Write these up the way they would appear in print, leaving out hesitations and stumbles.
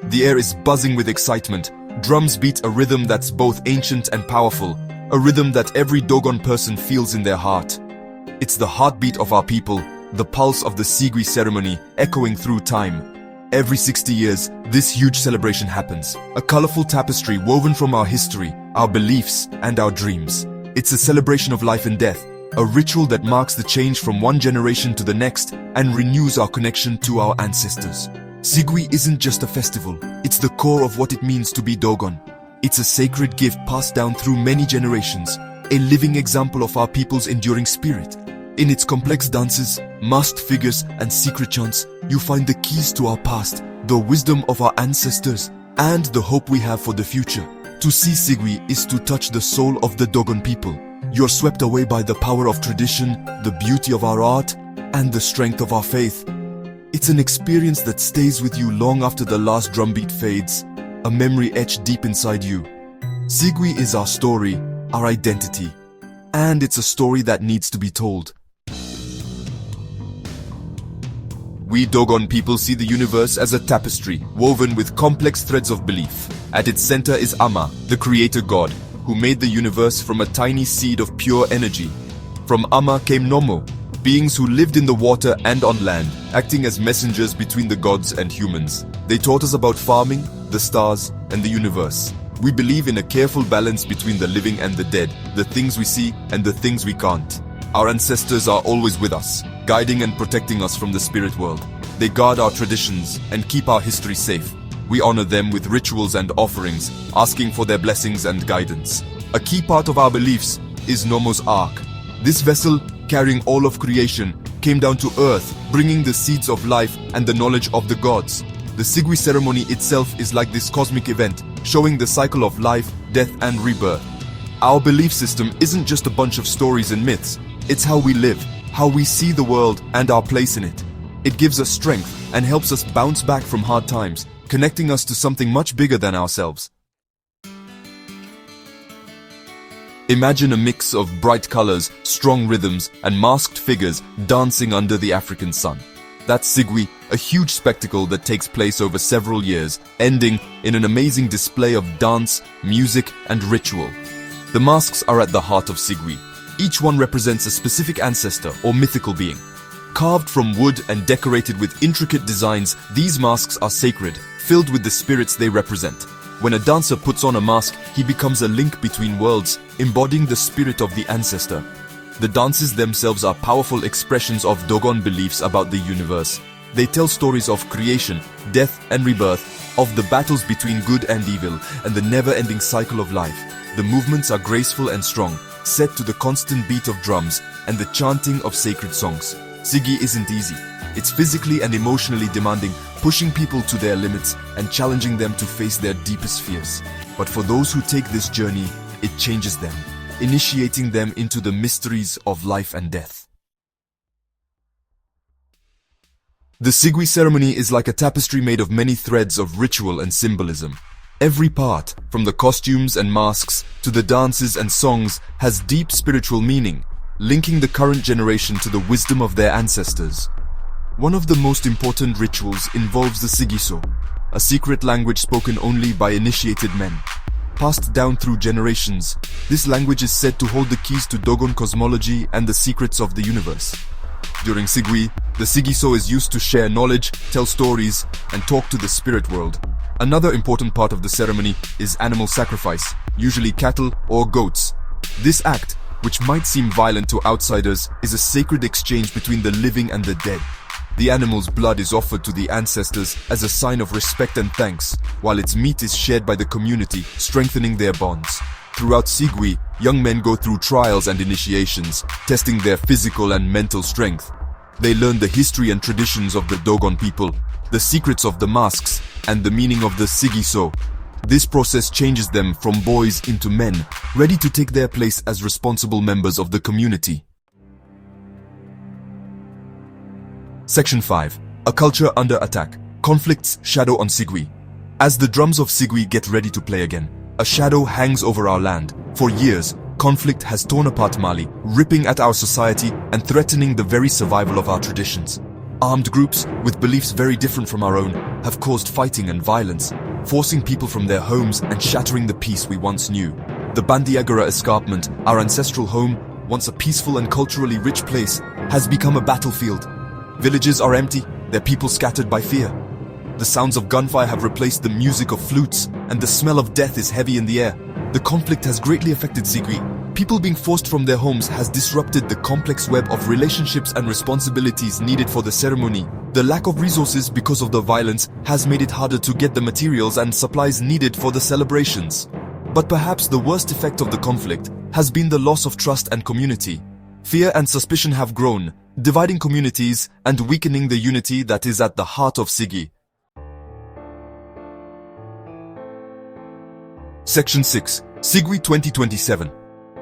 The air is buzzing with excitement. Drums beat a rhythm that's both ancient and powerful, a rhythm that every Dogon person feels in their heart. It's the heartbeat of our people, the pulse of the Sigui ceremony echoing through time. Every 60 years, this huge celebration happens, a colorful tapestry woven from our history, our beliefs, and our dreams. It's a celebration of life and death, a ritual that marks the change from one generation to the next and renews our connection to our ancestors. Sigui isn't just a festival, it's the core of what it means to be Dogon. It's a sacred gift passed down through many generations, a living example of our people's enduring spirit. In its complex dances, masked figures, and secret chants, you find the keys to our past, the wisdom of our ancestors, and the hope we have for the future. To see Sigui is to touch the soul of the Dogon people. You're swept away by the power of tradition, the beauty of our art, and the strength of our faith. It's an experience that stays with you long after the last drumbeat fades, a memory etched deep inside you. Sigui is our story, our identity, and it's a story that needs to be told. We Dogon people see the universe as a tapestry, woven with complex threads of belief. At its center is Amma, the creator god, who made the universe from a tiny seed of pure energy. From Amma came Nomo, beings who lived in the water and on land, acting as messengers between the gods and humans. They taught us about farming, the stars, and the universe. We believe in a careful balance between the living and the dead, the things we see and the things we can't. Our ancestors are always with us, guiding and protecting us from the spirit world. They guard our traditions and keep our history safe. We honor them with rituals and offerings, asking for their blessings and guidance. A key part of our beliefs is Nomo's Ark. This vessel, carrying all of creation, came down to earth, bringing the seeds of life and the knowledge of the gods. The Sigui ceremony itself is like this cosmic event, showing the cycle of life, death, and rebirth. Our belief system isn't just a bunch of stories and myths. It's how we live, how we see the world, and our place in it. It gives us strength and helps us bounce back from hard times, connecting us to something much bigger than ourselves. Imagine a mix of bright colors, strong rhythms, and masked figures dancing under the African sun. That's Sigui, a huge spectacle that takes place over several years, ending in an amazing display of dance, music, and ritual. The masks are at the heart of Sigui. Each one represents a specific ancestor or mythical being. Carved from wood and decorated with intricate designs, these masks are sacred, filled with the spirits they represent. When a dancer puts on a mask, he becomes a link between worlds, embodying the spirit of the ancestor. The dances themselves are powerful expressions of Dogon beliefs about the universe. They tell stories of creation, death, and rebirth, of the battles between good and evil, and the never-ending cycle of life. The movements are graceful and strong, set to the constant beat of drums and the chanting of sacred songs. Sigui isn't easy. It's physically and emotionally demanding, pushing people to their limits and challenging them to face their deepest fears. But for those who take this journey, it changes them, initiating them into the mysteries of life and death. The Sigui ceremony is like a tapestry made of many threads of ritual and symbolism. Every part, from the costumes and masks to the dances and songs, has deep spiritual meaning, linking the current generation to the wisdom of their ancestors. One of the most important rituals involves the Sigiso, a secret language spoken only by initiated men. Passed down through generations, this language is said to hold the keys to Dogon cosmology and the secrets of the universe. During Sigui, the Sigiso is used to share knowledge, tell stories, and talk to the spirit world. Another important part of the ceremony is animal sacrifice, usually cattle or goats. This act, which might seem violent to outsiders, is a sacred exchange between the living and the dead. The animal's blood is offered to the ancestors as a sign of respect and thanks, while its meat is shared by the community, strengthening their bonds. Throughout Sigui, young men go through trials and initiations, testing their physical and mental strength. They learn the history and traditions of the Dogon people, the secrets of the masks, and the meaning of the Sigiso. This process changes them from boys into men, ready to take their place as responsible members of the community. Section 5. A culture under attack. Conflict's shadow on Sigui. As the drums of Sigui get ready to play again, a shadow hangs over our land. For years, conflict has torn apart Mali, ripping at our society and threatening the very survival of our traditions. Armed groups, with beliefs very different from our own, have caused fighting and violence, forcing people from their homes and shattering the peace we once knew. The Bandiagara escarpment, our ancestral home, once a peaceful and culturally rich place, has become a battlefield. Villages are empty, their people scattered by fear. The sounds of gunfire have replaced the music of flutes, and the smell of death is heavy in the air. The conflict has greatly affected Sigui. People being forced from their homes has disrupted the complex web of relationships and responsibilities needed for the ceremony. The lack of resources because of the violence has made it harder to get the materials and supplies needed for the celebrations. But perhaps the worst effect of the conflict has been the loss of trust and community. Fear and suspicion have grown, dividing communities and weakening the unity that is at the heart of Sigui. Section 6. Sigui 2027.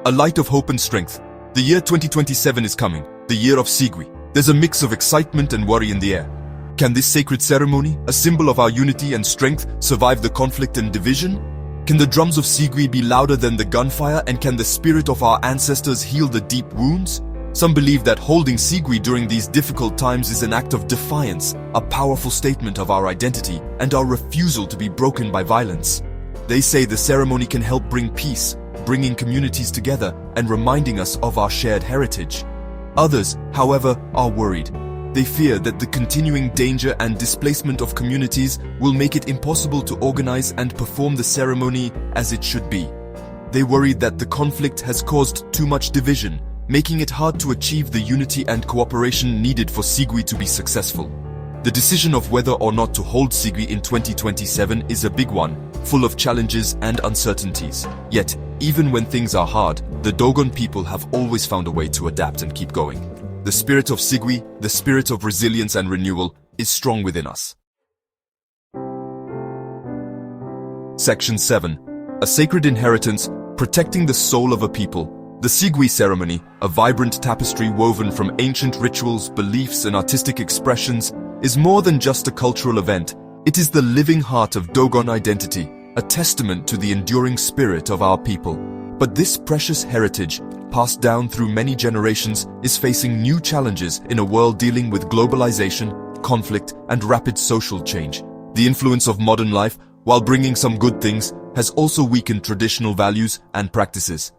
A light of hope and strength. The year 2027 is coming, the year of Sigui. There's a mix of excitement and worry in the air. Can this sacred ceremony, a symbol of our unity and strength, survive the conflict and division? Can the drums of Sigui be louder than the gunfire, and can the spirit of our ancestors heal the deep wounds? Some believe that holding Sigui during these difficult times is an act of defiance, a powerful statement of our identity and our refusal to be broken by violence. They say the ceremony can help bring peace, bringing communities together and reminding us of our shared heritage. Others, however, are worried. They fear that the continuing danger and displacement of communities will make it impossible to organize and perform the ceremony as it should be. They worry that the conflict has caused too much division, making it hard to achieve the unity and cooperation needed for Sigui to be successful. The decision of whether or not to hold Sigui in 2027 is a big one, full of challenges and uncertainties. Yet, even when things are hard, the Dogon people have always found a way to adapt and keep going. The spirit of Sigui, the spirit of resilience and renewal, is strong within us. Section 7. A sacred inheritance, protecting the soul of a people. The Sigui ceremony, a vibrant tapestry woven from ancient rituals, beliefs, and artistic expressions, is more than just a cultural event. It is the living heart of Dogon identity, a testament to the enduring spirit of our people. But this precious heritage, passed down through many generations, is facing new challenges in a world dealing with globalization, conflict, and rapid social change. The influence of modern life, while bringing some good things, has also weakened traditional values and practices.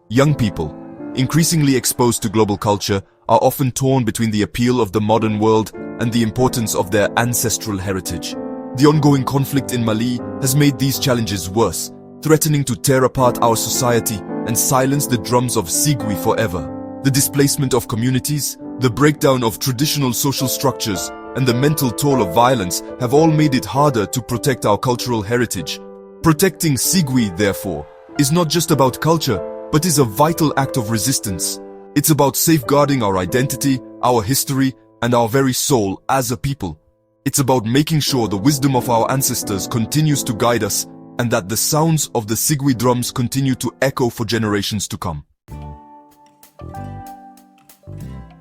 Young people, increasingly exposed to global culture, are often torn between the appeal of the modern world and the importance of their ancestral heritage. The ongoing conflict in Mali has made these challenges worse, threatening to tear apart our society and silence the drums of Sigui forever. The displacement of communities, the breakdown of traditional social structures, and the mental toll of violence have all made it harder to protect our cultural heritage. Protecting Sigui, therefore, is not just about culture, but is a vital act of resistance. It's about safeguarding our identity, our history, and our very soul as a people. It's about making sure the wisdom of our ancestors continues to guide us, and that the sounds of the Sigui drums continue to echo for generations to come.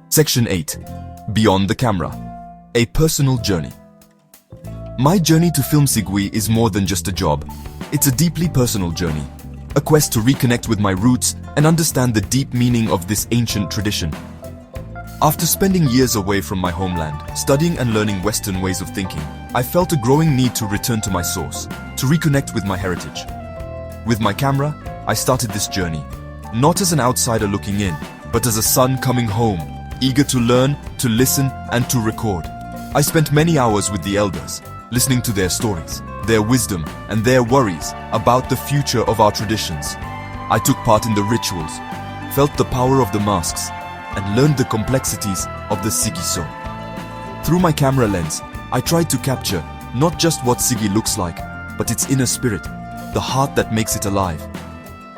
Section 8. Beyond the Camera. A personal journey. My journey to film Sigui is more than just a job. It's a deeply personal journey. A quest to reconnect with my roots and understand the deep meaning of this ancient tradition. After spending years away from my homeland, studying and learning Western ways of thinking, I felt a growing need to return to my source, to reconnect with my heritage. With my camera, I started this journey, not as an outsider looking in, but as a son coming home, eager to learn, to listen, and to record. I spent many hours with the elders, listening to their stories, their wisdom, and their worries about the future of our traditions. I took part in the rituals, felt the power of the masks, and learned the complexities of the Sigui song. Through my camera lens, I tried to capture not just what Sigui looks like, but its inner spirit, the heart that makes it alive.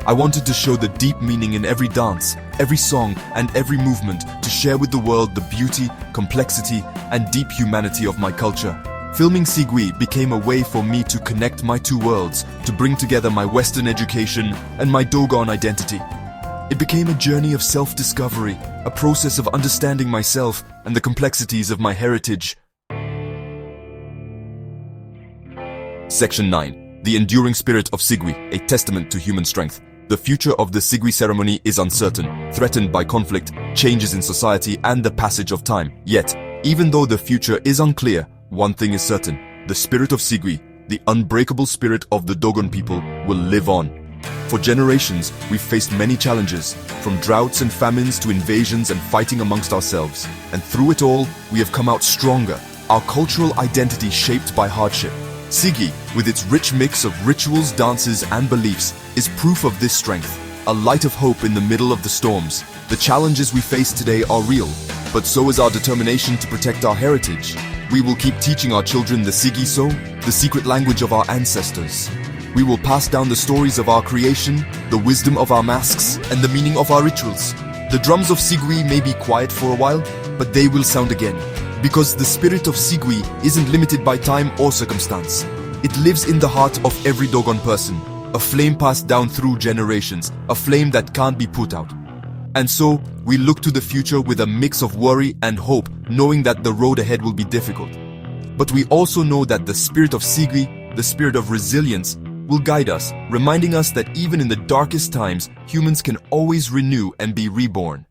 I wanted to show the deep meaning in every dance, every song, and every movement, to share with the world the beauty, complexity, and deep humanity of my culture. Filming Sigui became a way for me to connect my two worlds, to bring together my Western education and my Dogon identity. It became a journey of self-discovery, a process of understanding myself and the complexities of my heritage. Section 9. The enduring spirit of Sigui, a testament to human strength. The future of the Sigui ceremony is uncertain, threatened by conflict, changes in society, and the passage of time. Yet, Even though the future is unclear, one thing is certain: the spirit of Sigui, the unbreakable spirit of the Dogon people, will live on. For generations, we've faced many challenges, from droughts and famines to invasions and fighting amongst ourselves. And through it all, we have come out stronger, our cultural identity shaped by hardship. Sigui, with its rich mix of rituals, dances, and beliefs, is proof of this strength, a light of hope in the middle of the storms. The challenges we face today are real, but so is our determination to protect our heritage. We will keep teaching our children the Sigui So, the secret language of our ancestors. We will pass down the stories of our creation, the wisdom of our masks, and the meaning of our rituals. The drums of Sigui may be quiet for a while, but they will sound again. Because the spirit of Sigui isn't limited by time or circumstance. It lives in the heart of every Dogon person, a flame passed down through generations, a flame that can't be put out. And so, we look to the future with a mix of worry and hope, knowing that the road ahead will be difficult. But we also know that the spirit of Sigui, the spirit of resilience, will guide us, reminding us that even in the darkest times, humans can always renew and be reborn.